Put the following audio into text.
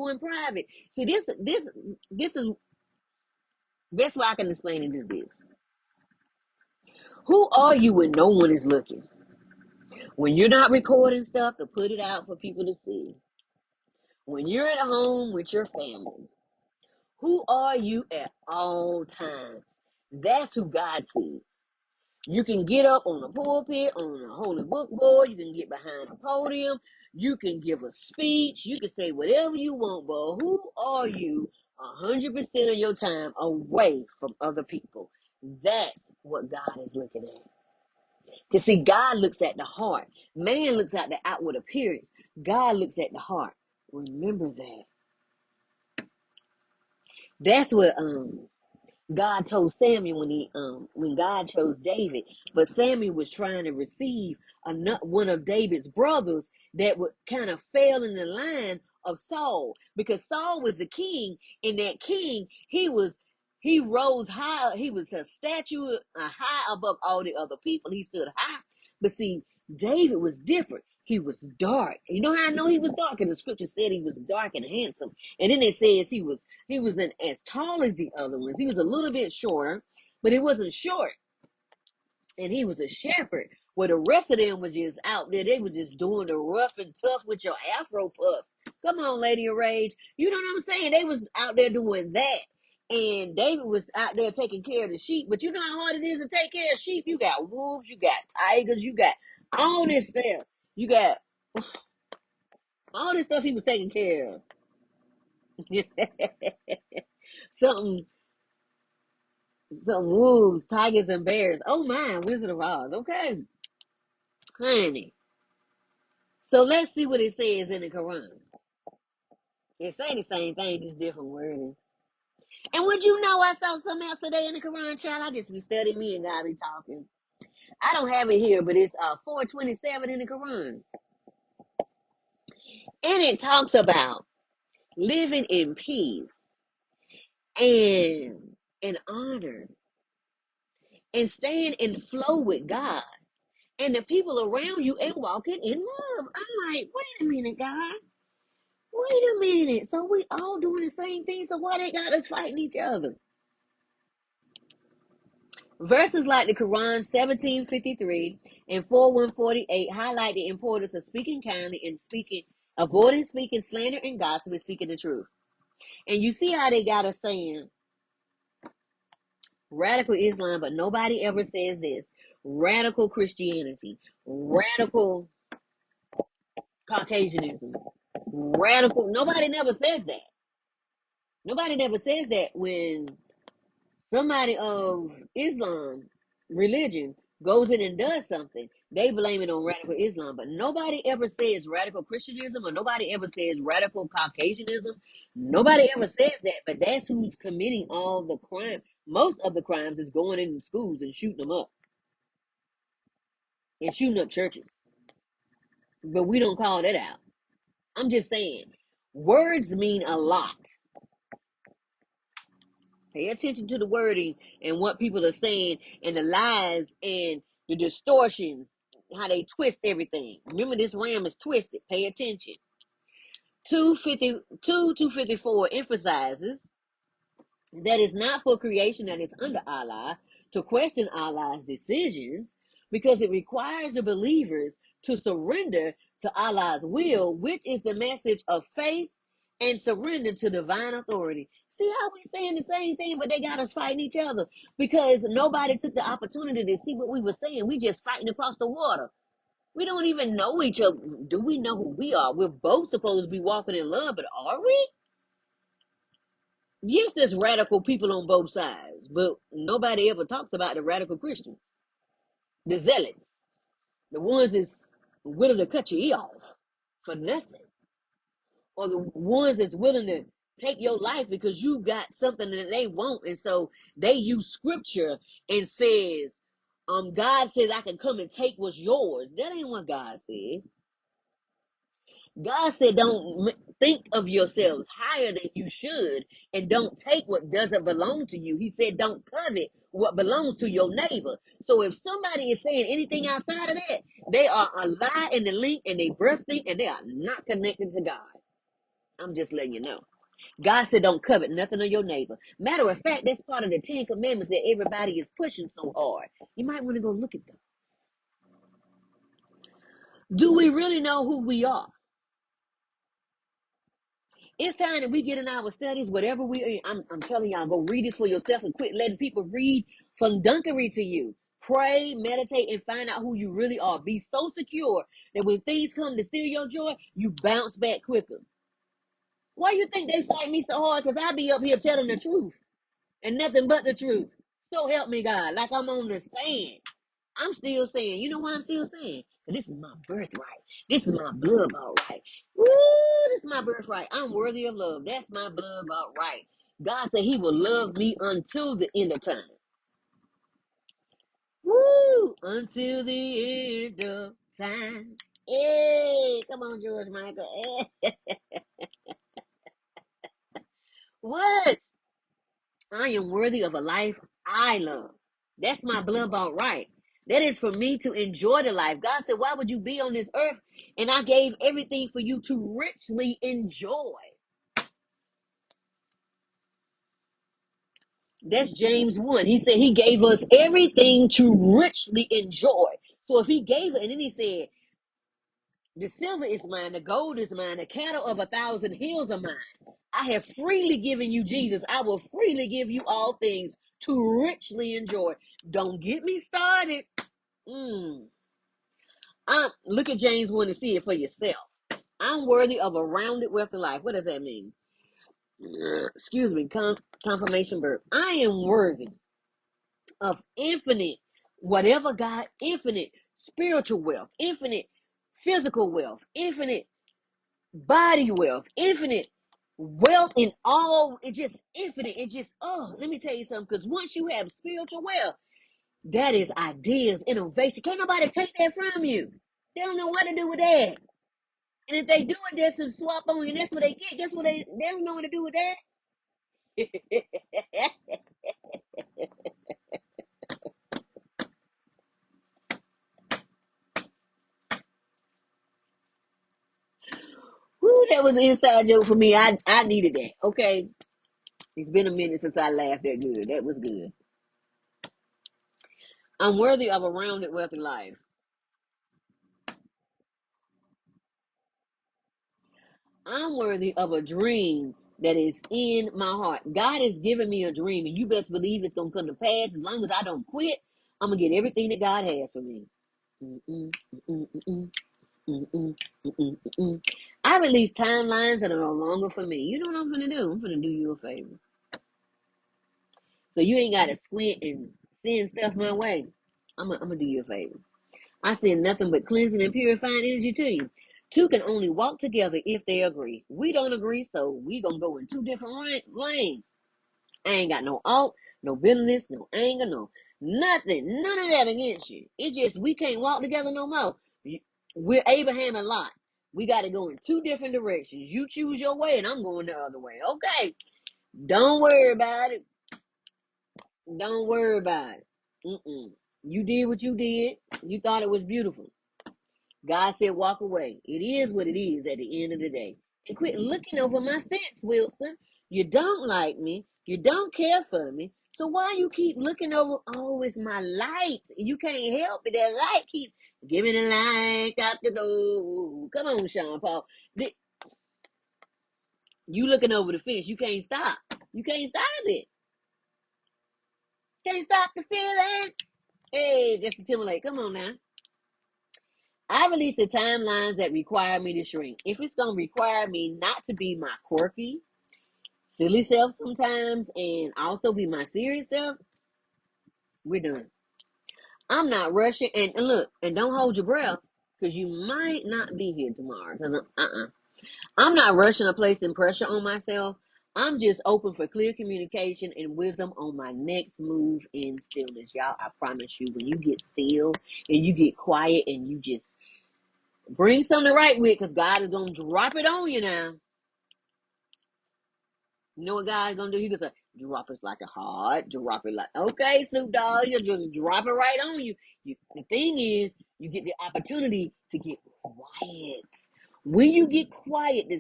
in private. See, this is best way I can explain it is this. Who are you when no one is looking? When you're not recording stuff to put it out for people to see. When you're at home with your family. Who are you at all times? That's who God sees. You can get up on the pulpit, on the holy book board. You can get behind the podium. You can give a speech. You can say whatever you want, but who are you 100% of your time away from other people? That's what God is looking at. Because see, God looks at the heart. Man looks at the outward appearance. God looks at the heart. Remember that. That's what God told Samuel when God chose David, but Samuel was trying to receive one of David's brothers that would kind of fail in the line of Saul, because Saul was the king, and that king he rose high. He was a statue high above all the other people. He stood high, but see, David was different. He was dark. You know how I know he was dark? Because the scripture said he was dark and handsome, and then it says he wasn't as tall as the other ones. He was a little bit shorter, but he wasn't short. And he was a shepherd. Where the rest of them was just out there. They was just doing the rough and tough with your afro puff. Come on, Lady of Rage. You know what I'm saying? They was out there doing that. And David was out there taking care of the sheep. But you know how hard it is to take care of sheep? You got wolves, you got tigers, you got all this stuff. You got all this stuff he was taking care of. something Some wolves, tigers, and bears. Oh my, Wizard of Oz. Okay, honey. So let's see what it says in the Quran. It say the same thing, just different wording. And would you know I saw something else today in the Quran, child? I just be studying me and God be talking. I don't have it here, but it's 427 in the Quran. And it talks about living in peace and honor and staying in flow with God and the people around you and walking in love. I'm like, wait a minute, God. Wait a minute. So we all doing the same thing. So why they got us fighting each other? Verses like the Quran 1753 and 4148 highlight the importance of speaking kindly and avoiding speaking slander and gossip and speaking the truth. And you see how they got us saying radical Islam, but nobody ever says this. Radical Christianity, radical Caucasianism, radical. Nobody never says that. Nobody never says that when somebody of Islam religion goes in and does something, they blame it on radical Islam. But nobody ever says radical Christianism, or nobody ever says radical Caucasianism. Nobody ever says that, but that's who's committing all the crime. Most of the crimes is going into schools and shooting them up and shooting up churches. But we don't call that out. I'm just saying, words mean a lot. Pay attention to the wording and what people are saying and the lies and the distortions, how they twist everything. Remember, this ram is twisted. Pay attention. 254 emphasizes that it's not for creation that is under Allah to question Allah's decisions, because it requires the believers to surrender to Allah's will, which is the message of faith and surrender to divine authority. See how we saying the same thing, but they got us fighting each other because nobody took the opportunity to see what we were saying. We just fighting across the water. We don't even know each other. Do we know who we are? We're both supposed to be walking in love, but are we? Yes, there's radical people on both sides, but nobody ever talks about the radical Christians, the zealots, the ones that's willing to cut your ear off for nothing, or the ones that's willing to take your life because you got something that they want, and so they use scripture and says, God says I can come and take what's yours. That ain't what God said. God said, don't think of yourselves higher than you should, and don't take what doesn't belong to you. He said, don't covet what belongs to your neighbor. So if somebody is saying anything outside of that, they are a lie in the link, and they breath stink, and they are not connected to God. I'm just letting you know. God said don't covet nothing of your neighbor. Matter of fact, that's part of the 10 commandments that everybody is pushing so hard. You might want to go look at them. Do we really know who we are? It's time that we get in our studies, whatever I'm telling y'all, go read this for yourself and quit letting people read from dunkery to you. Pray, meditate, and find out who you really are. Be so secure that when things come to steal your joy, you bounce back quicker. Why you think they fight me so hard? Because I be up here telling the truth and nothing but the truth. So help me God, like I'm on the stand. I'm still saying, you know why I'm still saying? This is my birthright. This is my blood bought right. Woo, this is my birthright. I'm worthy of love. That's my blood bought right. God said he will love me until the end of time. Woo, until the end of time. Hey, come on, George Michael. Hey. What? I am worthy of a life I love. That's my blood bought right. That is for me to enjoy the life. God said, why would you be on this earth? And I gave everything for you to richly enjoy. That's James 1. He said he gave us everything to richly enjoy. So if he gave it, and then he said, the silver is mine, the gold is mine, the cattle of 1,000 hills are mine. I have freely given you Jesus. I will freely give you all things to richly enjoy. Don't get me started. Look at James 1 and see it for yourself. I'm worthy of a rounded, wealthy life. What does that mean? Excuse me, confirmation verb. I am worthy of infinite, whatever God, infinite spiritual wealth, infinite physical wealth, infinite body wealth, infinite wealth in all. It just infinite. It just, let me tell you something. Because once you have spiritual wealth, that is ideas, innovation. Can't nobody take that from you. They don't know what to do with that. And if they do it, just to swap on you, that's what they get. Guess what they don't know what to do with that. Woo, that was an inside joke for me. I needed that. Okay. It's been a minute since I laughed that good. That was good. I'm worthy of a rounded, wealthy life. I'm worthy of a dream that is in my heart. God has given me a dream, and you best believe it's going to come to pass. As long as I don't quit, I'm going to get everything that God has for me. Mm-mm, mm-mm, mm-mm, mm-mm, mm-mm, mm-mm. I release timelines that are no longer for me. You know what I'm going to do? I'm going to do you a favor. So you ain't got to squint and send stuff my way. I'm going to do you a favor. I send nothing but cleansing and purifying energy to you. Two can only walk together if they agree. We don't agree, so we gonna go in two different lanes. I ain't got no alt, no bitterness, no anger, no nothing, none of that against you. It just we can't walk together no more. We're Abraham and Lot. We got to go in two different directions. You choose your way, and I'm going the other way. Okay, don't worry about it. Don't worry about it. You did what you did. You thought it was beautiful. God said, walk away. It is what it is at the end of the day. And quit looking over my fence, Wilson. You don't like me. You don't care for me. So why you keep looking over? Oh, it's my light. You can't help it. That light keep giving the light out the door. Come on, Sean Paul. You looking over the fence. You can't stop. You can't stop it. Can't stop the feeling. Hey, Justin Timberlake, come on now. I release the timelines that require me to shrink. If it's going to require me not to be my quirky, silly self sometimes, and also be my serious self, we're done. I'm not rushing. And look, and don't hold your breath, because you might not be here tomorrow. Because I'm not rushing or placing pressure on myself. I'm just open for clear communication and wisdom on my next move in stillness. Y'all, I promise you, when you get still and you get quiet and you just bring something to write with, because God is going to drop it on you now. You know what God's going to do? He's going to drop it like a heart, drop it like, okay, Snoop Dogg, you just drop it right on you. The thing is, you get the opportunity to get quiet. When you get quiet, the